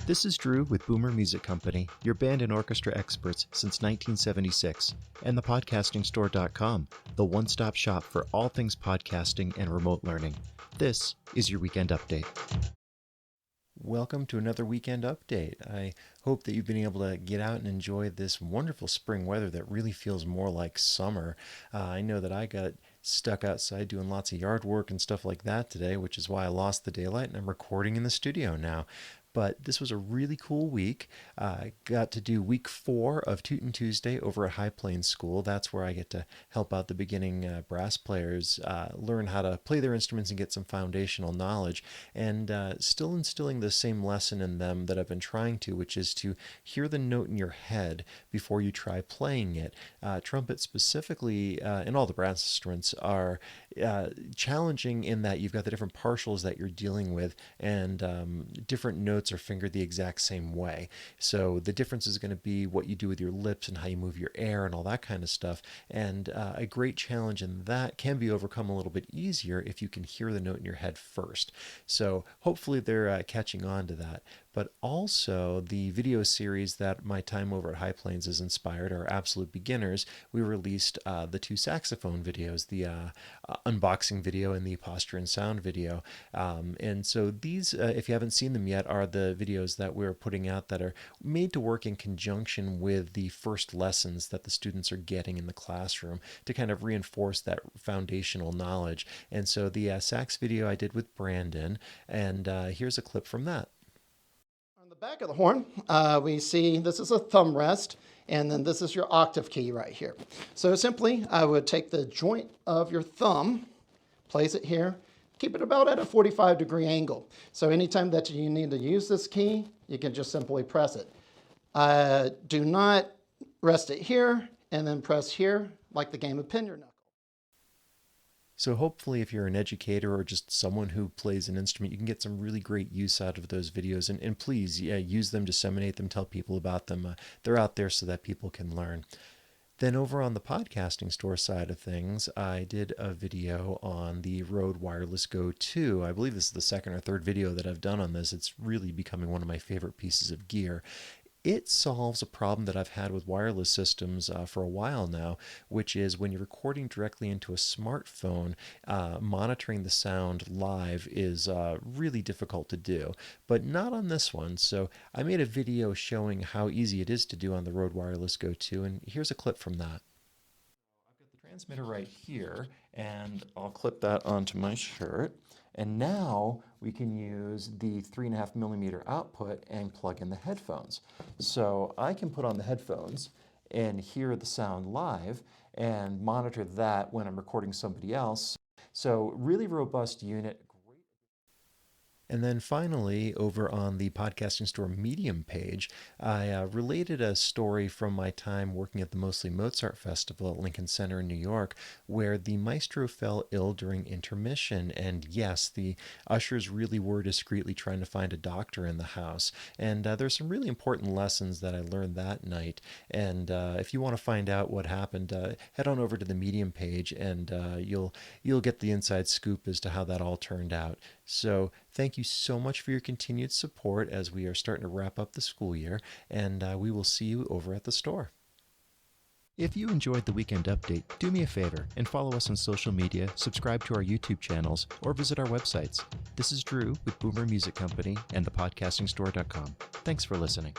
This is Drew with Boomer Music Company, your band and orchestra experts since 1976, and thepodcastingstore.com, the one-stop shop for all things podcasting and remote learning. This is your weekend update. Welcome to another weekend update. I hope that you've been able to get out and enjoy this wonderful spring weather that really feels more like summer. I know that I got stuck outside doing lots of yard work and stuff like that today, which is why I lost the daylight and I'm recording in the studio now. But this was a really cool week. I got to do week 4 of Tootin Tuesday over at High Plains School. That's where I get to help out the beginning brass players learn how to play their instruments and get some foundational knowledge. And still instilling the same lesson in them that I've been trying to, which is to hear the note in your head before you try playing it. Trumpet specifically, and all the brass instruments, are challenging in that you've got the different partials that you're dealing with, and different notes are fingered the exact same way. So the difference is going to be what you do with your lips and how you move your air and all that kind of stuff. And a great challenge in that can be overcome a little bit easier if you can hear the note in your head first. So hopefully they're catching on to that. But also the video series that my time over at High Plains has inspired, our absolute beginners. We released the 2 saxophone videos, the unboxing video and the posture and sound video. And so these, if you haven't seen them yet, are the videos that we're putting out that are made to work in conjunction with the first lessons that the students are getting in the classroom to kind of reinforce that foundational knowledge. And so the sax video I did with Brandon, and here's a clip from that. On the back of the horn, we see this is a thumb rest, and then this is your octave key right here. So simply, I would take the joint of your thumb, place it here, keep it about at a 45-degree angle. So anytime that you need to use this key, you can just simply press it. Do not rest it here and then press here like the game of pin your knuckle. So hopefully if you're an educator or just someone who plays an instrument, you can get some really great use out of those videos. And please, use them, disseminate them, tell people about them. They're out there so that people can learn. Then over on the podcasting store side of things, I did a video on the Rode Wireless Go 2. I believe this is the second or third video that I've done on this. It's really becoming one of my favorite pieces of gear. It solves a problem that I've had with wireless systems for a while now, which is when you're recording directly into a smartphone, monitoring the sound live is really difficult to do, but not on this one. So I made a video showing how easy it is to do on the Rode Wireless Go 2, and here's a clip from that. I've got the transmitter right here, and I'll clip that onto my shirt. And now we can use the 3.5 millimeter output and plug in the headphones. So I can put on the headphones and hear the sound live and monitor that when I'm recording somebody else. So really robust unit. And then finally, over on the Podcasting Store Medium page, I related a story from my time working at the Mostly Mozart Festival at Lincoln Center in New York, where the Maestro fell ill during intermission. And yes, the ushers really were discreetly trying to find a doctor in the house. And there's some really important lessons that I learned that night. And if you want to find out what happened, head on over to the Medium page, and you'll get the inside scoop as to how that all turned out. So thank you so much for your continued support as we are starting to wrap up the school year, and we will see you over at the store. If you enjoyed the weekend update, do me a favor and follow us on social media, subscribe to our YouTube channels, or visit our websites. This is Drew with Boomer Music Company and thepodcastingstore.com. Thanks for listening.